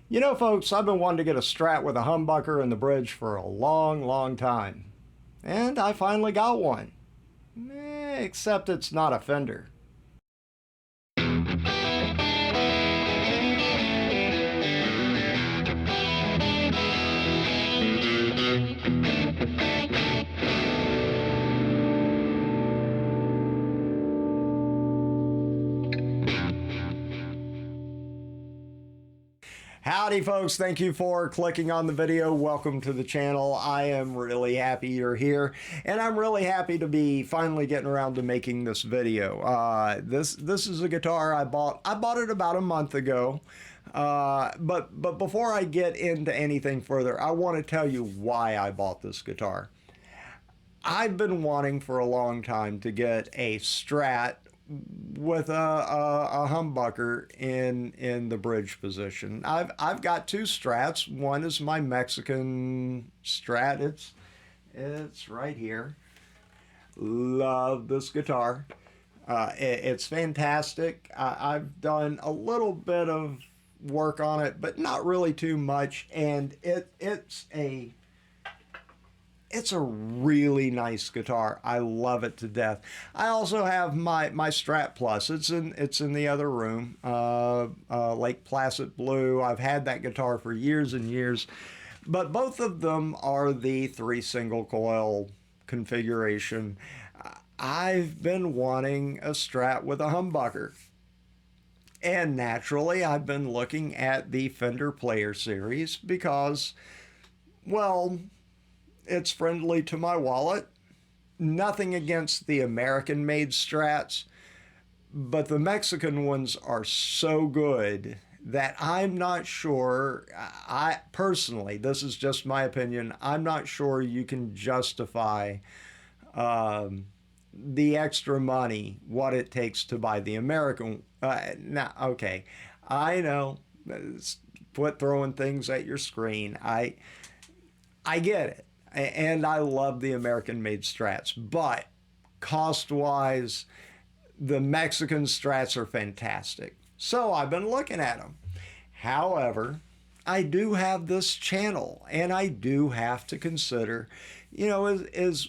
You know, folks, I've been wanting to get a Strat with a humbucker in the bridge for a long, long time. And I finally got one. Except it's not a Fender. Howdy folks, thank you for clicking on the video. Welcome to the channel. I am really happy you're here, and I'm really happy to be finally getting around to making this video. This is a guitar I bought it about a month ago. But before I get into anything further, I want to tell you why I bought this guitar. I've been wanting for a long time to get a Strat with a humbucker in the bridge position. I've got two Strats. One is my Mexican Strat. It's right here. Love this guitar. It's fantastic. I've done a little bit of work on it, but not really too much. And it's a really nice guitar. I love it to death. I also have my Strat Plus. It's in the other room. Lake Placid Blue. I've had that guitar for years and years, but both of them are the 3 single coil configuration. I've been wanting a Strat with a humbucker. And naturally, I've been looking at the Fender Player Series because, well, it's friendly to my wallet. Nothing against the American-made Strats, but the Mexican ones are so good that I'm not sure, I personally, this is just my opinion, I'm not sure you can justify the extra money, what it takes to buy the American. Now, okay, I know, quit throwing things at your screen. I get it. And I love the American-made Strats, but cost-wise, the Mexican Strats are fantastic. So I've been looking at them. However, I do have this channel, and I do have to consider, you know, is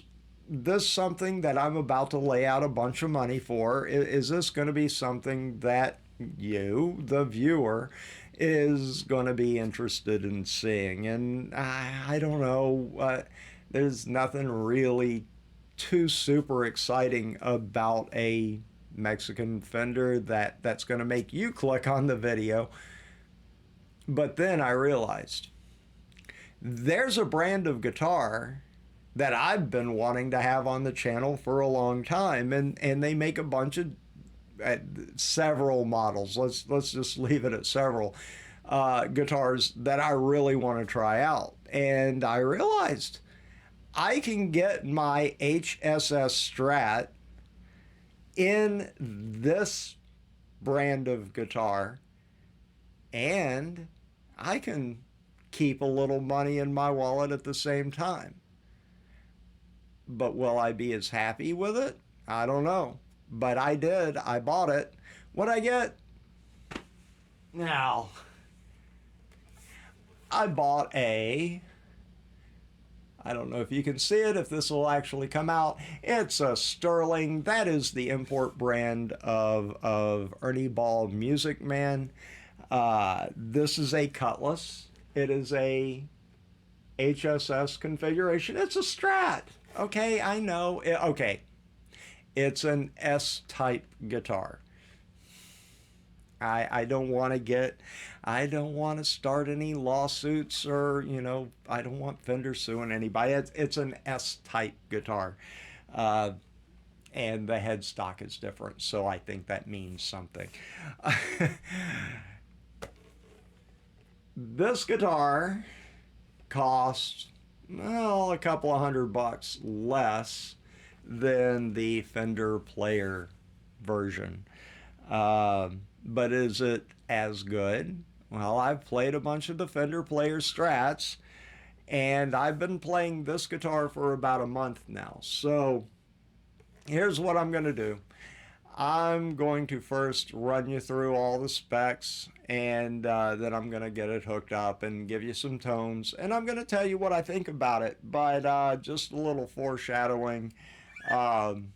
this something that I'm about to lay out a bunch of money for? Is this going to be something that you, the viewer, is going to be interested in seeing? And I don't know, there's nothing really too super exciting about a Mexican Fender that's going to make you click on the video. But then I realized there's a brand of guitar that I've been wanting to have on the channel for a long time, and they make a bunch of several models. Let's just leave it at several guitars that I really want to try out. And I realized I can get my H.S.S. Strat in this brand of guitar, and I can keep a little money in my wallet at the same time. But will I be as happy with it? I don't know. But I did. I bought it. What'd I get? Now, I bought I don't know if you can see it, if this will actually come out. It's a Sterling. That is the import brand of Ernie Ball Music Man. This is a Cutlass. It is a H.S.S. configuration. It's a Strat. Okay, I know. Okay. It's an S-type guitar. I don't want to start any lawsuits, or, you know, I don't want Fender suing anybody. It's an S-type guitar. And the headstock is different, so I think that means something. This guitar costs, well, a couple of $100 less than the Fender Player version. But is it as good? Well, I've played a bunch of the Fender Player Strats, and I've been playing this guitar for about a month now. So here's what I'm going to do. I'm going to first run you through all the specs, and then I'm going to get it hooked up and give you some tones, and I'm going to tell you what I think about it. But just a little foreshadowing. Um,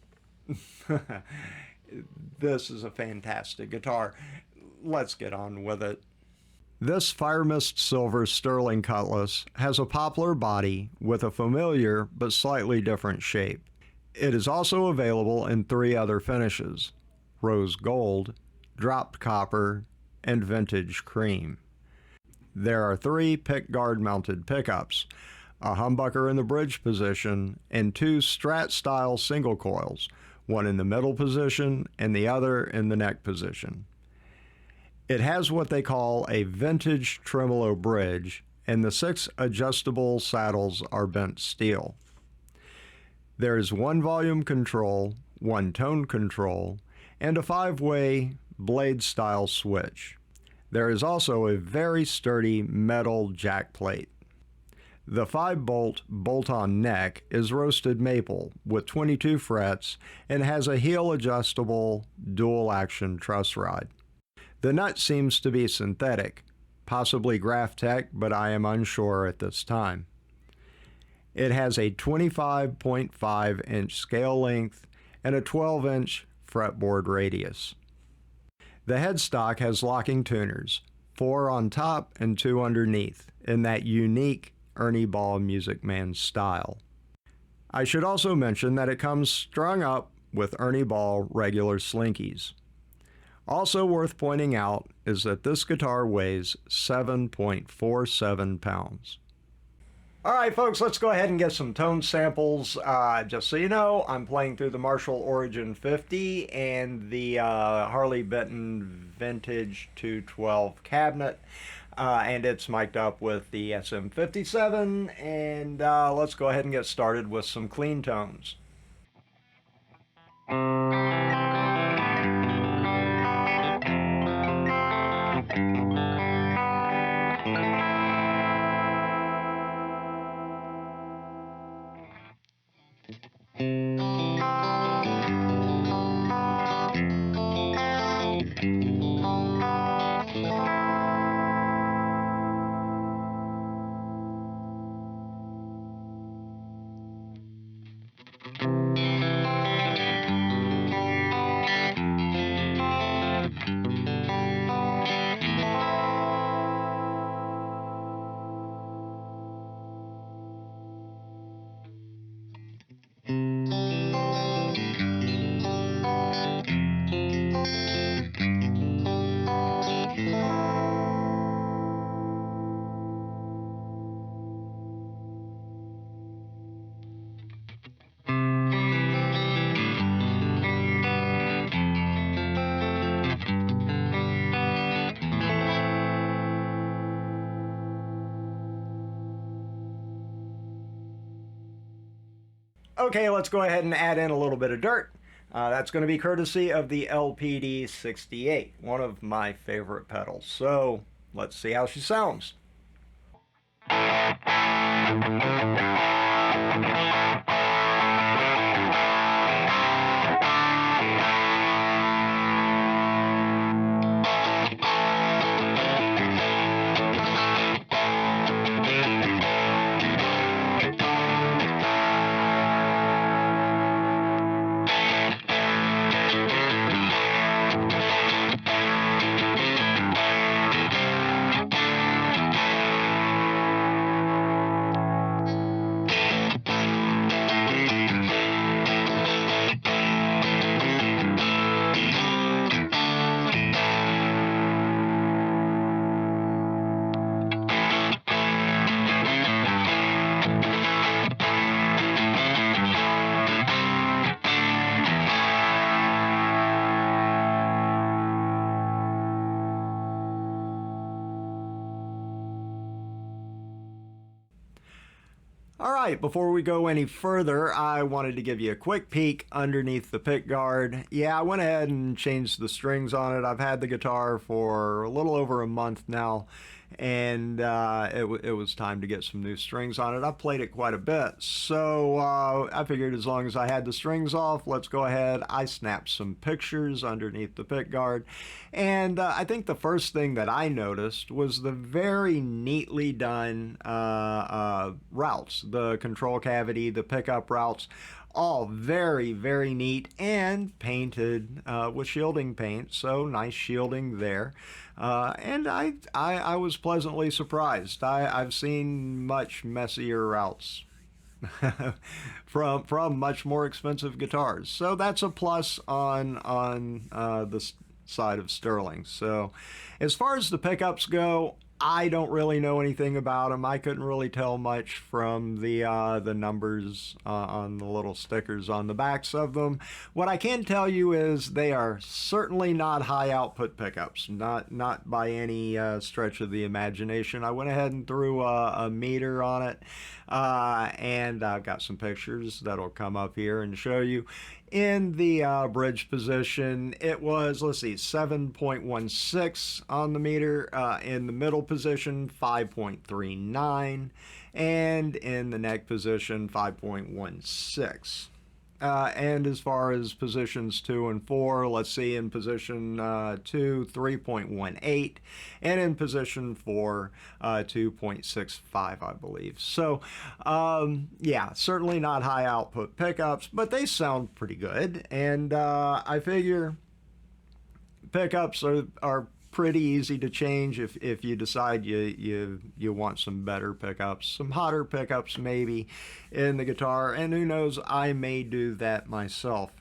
this is a fantastic guitar. Let's get on with it. This Fire Mist Silver Sterling Cutlass has a poplar body with a familiar but slightly different shape. It is also available in 3 other finishes: rose gold, dropped copper, and vintage cream. There are 3 pickguard mounted pickups, a humbucker in the bridge position, and 2 Strat style single coils, one in the middle position and the other in the neck position. It has what they call a vintage tremolo bridge, and the 6 adjustable saddles are bent steel. There is 1 volume control, 1 tone control, and a 5-way blade style switch. There is also a very sturdy metal jack plate. The 5-bolt bolt-on neck is roasted maple with 22 frets and has a heel adjustable dual action truss rod. The nut seems to be synthetic, possibly Graphtec, but I am unsure at this time. It has a 25.5-inch scale length and a 12-inch fretboard radius. The headstock has locking tuners, 4 on top and 2 underneath, in that unique Ernie Ball Music Man style. I should also mention that it comes strung up with Ernie Ball regular slinkies. Also worth pointing out is that this guitar weighs 7.47 pounds. All right, folks, let's go ahead and get some tone samples. Just so you know, I'm playing through the Marshall Origin 50 and the Harley Benton Vintage 212 cabinet, and it's mic'd up with the SM57, and let's go ahead and get started with some clean tones. Okay, let's go ahead and add in a little bit of dirt. That's going to be courtesy of the LPD 68, one of my favorite pedals. So let's see how she sounds. All right, before we go any further, I wanted to give you a quick peek underneath the pickguard. Yeah, I went ahead and changed the strings on it. I've had the guitar for a little over a month now, and it was time to get some new strings on it. I played it quite a bit, so I figured as long as I had the strings off, let's go ahead. I snapped some pictures underneath the pick guard, and I think the first thing that I noticed was the very neatly done routes, the control cavity, the pickup routes, all very, very neat and painted with shielding paint, so nice shielding there. And I was pleasantly surprised. I've seen much messier routes from much more expensive guitars, so that's a plus on the side of Sterling. So as far as the pickups go, I don't really know anything about them. I couldn't really tell much from the numbers on the little stickers on the backs of them. What I can tell you is they are certainly not high output pickups, not by any stretch of the imagination. I went ahead and threw a meter on it, and I've got some pictures that'll come up here and show you. In the bridge position, it was, let's see, 7.16 on the meter. In the middle position, 5.39. And in the neck position, 5.16. And as far as positions 2 and 4, let's see, in position 2, 3.18, and in position 4, 2.65, I believe. So, yeah, certainly not high output pickups, but they sound pretty good. And I figure pickups are pretty easy to change if you decide you want some better pickups, some hotter pickups maybe in the guitar, and who knows, I may do that myself.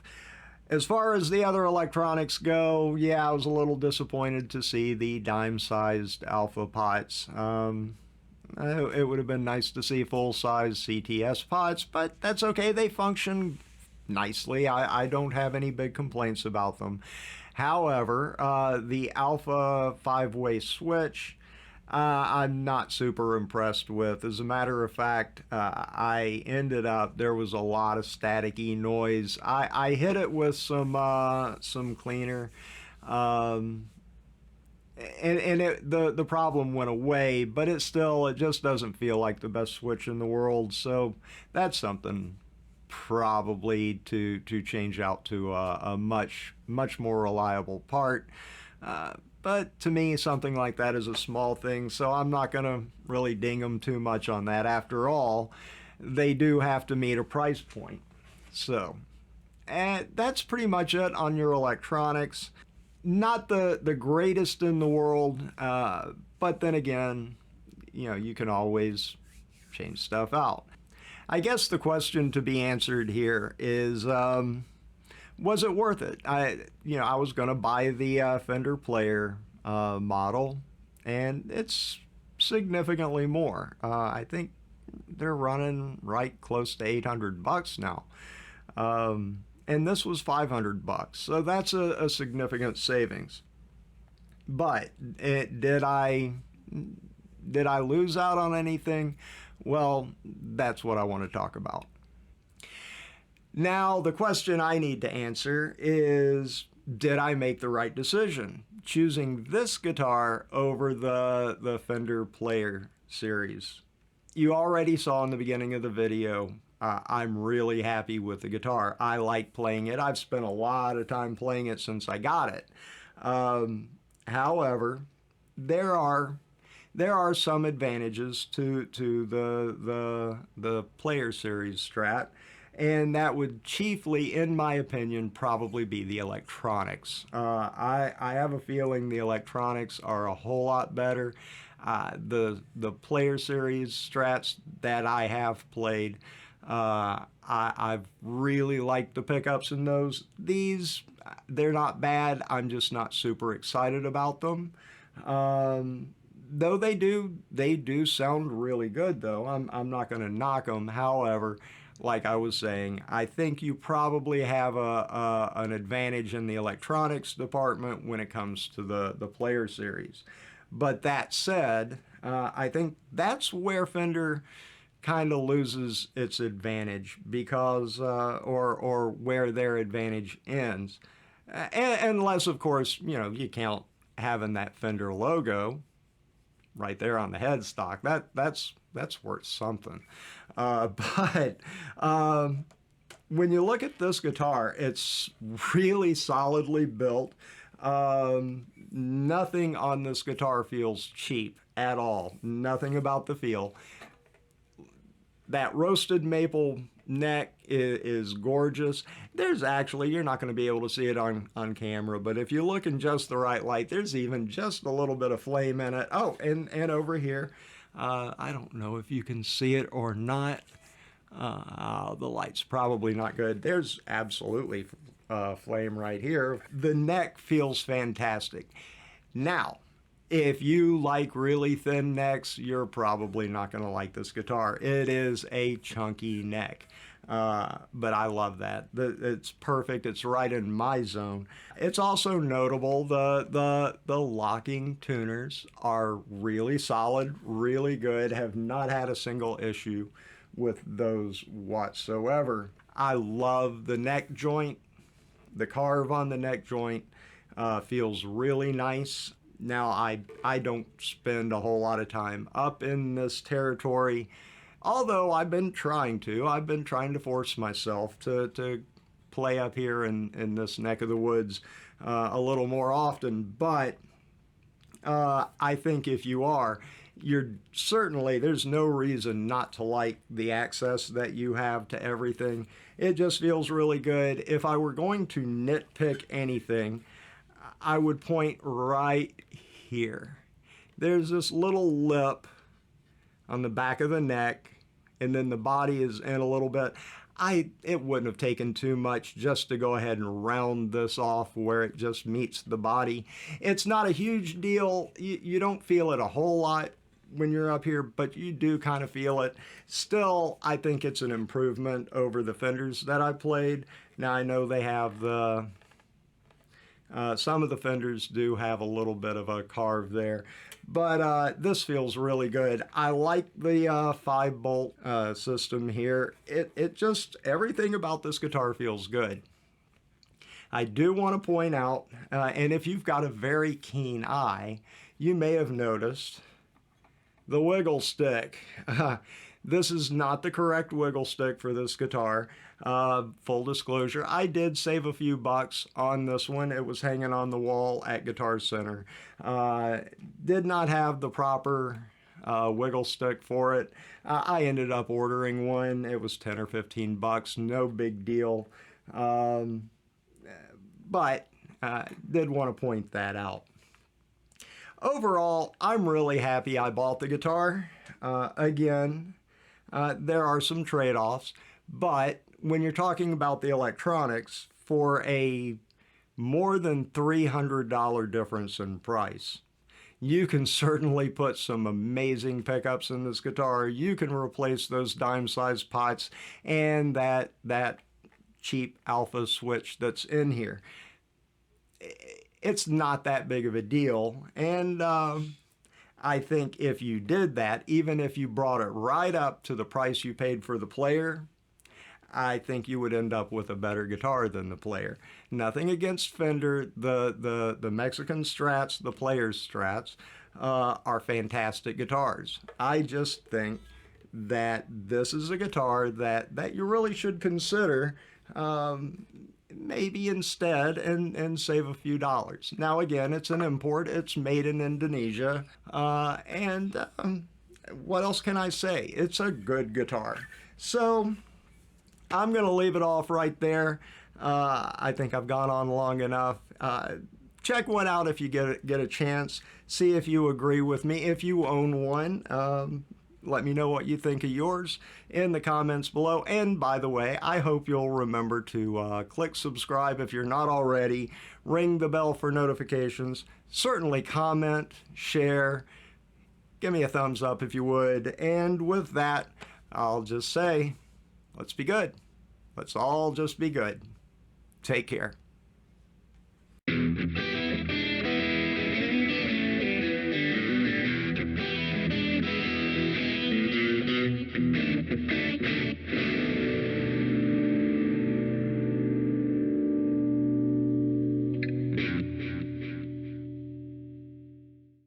As far as the other electronics go, yeah, I was a little disappointed to see the dime-sized alpha pots. It would have been nice to see full-size CTS pots, but that's okay. They function nicely. I don't have any big complaints about them. However, the alpha 5-way switch, I'm not super impressed with. As a matter of fact, I ended up, there was a lot of staticky noise. I hit it with some cleaner, and the problem went away, but it just doesn't feel like the best switch in the world. So that's something probably to change out to a much more reliable part. But to me, something like that is a small thing, so I'm not going to really ding them too much on that. After all, they do have to meet a price point. So, and that's pretty much it on your electronics. Not the greatest in the world, but then again, you can always change stuff out. I guess the question to be answered here is, was it worth it? I was going to buy the Fender Player model, and it's significantly more. I think they're running right close to $800 now, and this was $500, so that's a significant savings. But did I lose out on anything? Well, that's what I want to talk about. Now, the question I need to answer is, did I make the right decision choosing this guitar over the Fender Player series? You already saw in the beginning of the video, I'm really happy with the guitar. I like playing it. I've spent a lot of time playing it since I got it. However, there are some advantages to the Player Series Strat, and that would chiefly, in my opinion, probably be the electronics. I have a feeling the electronics are a whole lot better. The Player Series Strats that I have played, I've really liked the pickups in those. These, they're not bad. I'm just not super excited about them. Though they do sound really good, though. I'm not going to knock them. However, like I was saying, I think you probably have an advantage in the electronics department when it comes to the Player Series. But that said, I think that's where Fender kind of loses its advantage, because or where their advantage ends, unless of course you count having that Fender logo. right there on the headstock. That's worth something. But when you look at this guitar, it's really solidly built. Nothing on this guitar feels cheap at all. Nothing about the feel. That roasted maple neck is gorgeous. There's actually, you're not going to be able to see it on camera, but if you look in just the right light, there's even just a little bit of flame in it. Oh, and over here, I don't know if you can see it or not. The light's probably not good. There's absolutely flame right here. The neck feels fantastic. Now, if you like really thin necks, you're probably not going to like this guitar. It is a chunky neck, but I love that. It's perfect. It's right in my zone. It's also notable the locking tuners are really solid, really good. Have not had a single issue with those whatsoever. I love the neck joint. The carve on the neck joint feels really nice. Now, I don't spend a whole lot of time up in this territory, although I've been trying to force myself to play up here in this neck of the woods a little more often. But I think if you are, there's no reason not to like the access that you have to everything. It just feels really good. If I were going to nitpick anything, I would point right here. There's this little lip on the back of the neck, and then the body is in a little bit. It wouldn't have taken too much just to go ahead and round this off where it just meets the body. It's not a huge deal. You don't feel it a whole lot when you're up here, but you do kind of feel it. Still, I think it's an improvement over the Fenders that I played. Now, I know they have some of the Fenders do have a little bit of a carve there, but this feels really good. I like the 5-bolt system here. It just, everything about this guitar feels good. I do want to point out, and if you've got a very keen eye, you may have noticed the wiggle stick. This is not the correct wiggle stick for this guitar. Full disclosure, I did save a few bucks on this one. It was hanging on the wall at Guitar Center. Did not have the proper wiggle stick for it. I ended up ordering one. It was 10 or 15 bucks, no big deal. But did want to point that out. Overall, I'm really happy I bought the guitar. Again, there are some trade-offs, but when you're talking about the electronics, for a more than $300 difference in price, you can certainly put some amazing pickups in this guitar. You can replace those dime-sized pots and that cheap alpha switch that's in here. It's not that big of a deal, and I think if you did that, even if you brought it right up to the price you paid for the player, I think you would end up with a better guitar than the player. Nothing against Fender. The Mexican Strats, the player's Strats, are fantastic guitars. I just think that this is a guitar that you really should consider maybe instead and save a few dollars. Now, again, it's an import. It's made in Indonesia. And what else can I say? It's a good guitar. So I'm going to leave it off right there. I think I've gone on long enough. Check one out if you get a chance. See if you agree with me. If you own one, let me know what you think of yours in the comments below. And by the way, I hope you'll remember to click subscribe if you're not already. Ring the bell for notifications. Certainly comment, share. Give me a thumbs up if you would. And with that, I'll just say, let's be good. Let's all just be good. Take care.